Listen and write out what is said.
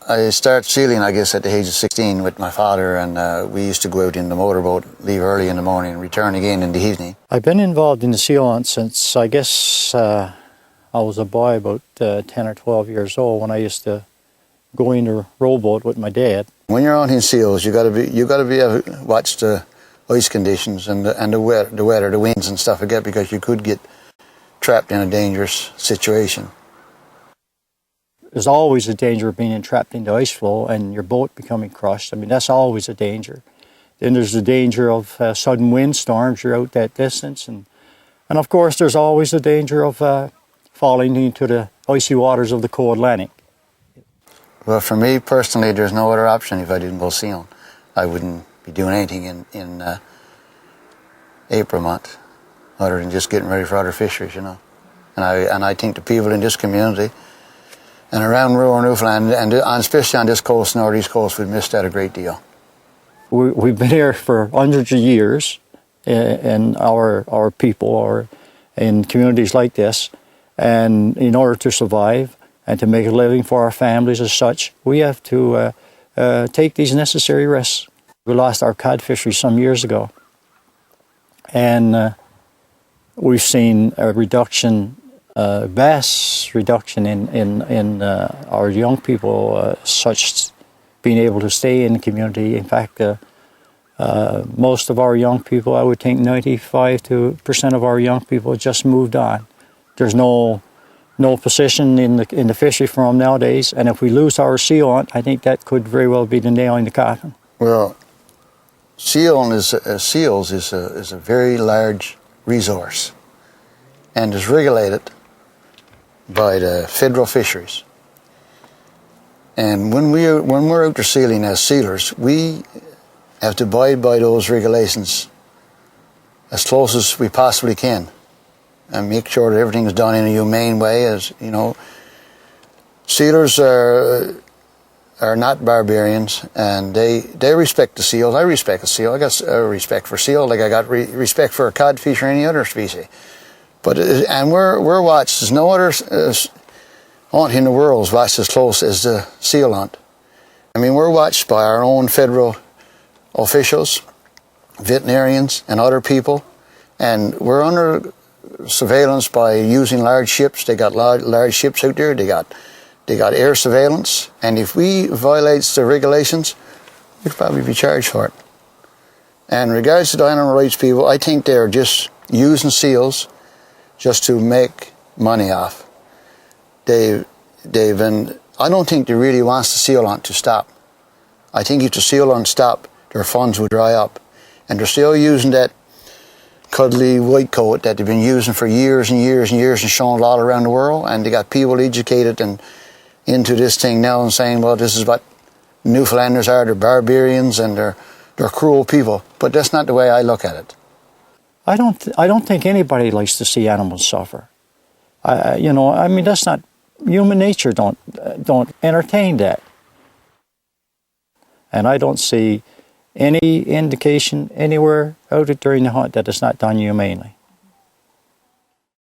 I started sealing, I guess, at the age of 16 with my father, and we used to go out in the motorboat, leave early in the morning, and return again in the evening. I've been involved in the seal hunt since, I guess, I was a boy about 10 or 12 years old when I used to go in a rowboat with my dad. When you're hunting seals, you got to be watch the ice conditions and the weather, the winds and stuff like that, because you could get trapped in a dangerous situation. There's always a danger of being entrapped in the ice floe and your boat becoming crushed. I mean, that's always a danger. Then there's the danger of sudden windstorms. You're out that distance. And of course, there's always the danger of falling into the icy waters of the cold Atlantic. Well, for me personally, there's no other option if I didn't go sealing. I wouldn't be doing anything in April month other than just getting ready for other fisheries, you know. And I think the people in this community and around rural Newfoundland, and especially on this coast, northeast coast, we've missed out a great deal. We've been here for hundreds of years, and our people are in communities like this, and in order to survive and to make a living for our families as such, we have to take these necessary risks. We lost our cod fishery some years ago, and we've seen a reduction, vast reduction in our young people, such being able to stay in the community. In fact, most of our young people, I would think 95% of our young people just moved on. There's no position in the fishery for them nowadays, and if we lose our seal hunt, I think that could very well be the nail in the coffin. Well, seals is a very large resource, and is regulated by the federal fisheries. And when we're out there sealing as sealers, we have to abide by those regulations as close as we possibly can, and make sure that everything is done in a humane way. As you know, sealers are not barbarians, and they respect the seals. I respect the seal. I got respect for seal, like I got respect for a codfish or any other species. But and we're watched. There's no other hunt in the world is watched as close as the seal hunt. I mean, we're watched by our own federal officials, veterinarians, and other people, and we're under surveillance by using large ships. They got large ships out there. They got air surveillance, and if we violate the regulations, we'd probably be charged for it. And in regards to the animal rights people, I think they're just using seals just to make money off. I don't think they really wants the seal hunt to stop. I think if the seal hunt stopped, their funds would dry up. And they're still using that cuddly white coat that they've been using for years and years and years and showing all around the world. And they got people educated and into this thing now and saying, well, this is what Newfoundlanders are. They're barbarians and they're cruel people. But that's not the way I look at it. I don't think anybody likes to see animals suffer. I mean, that's not human nature. Don't entertain that. And I don't see any indication anywhere out during the hunt that it's not done humanely.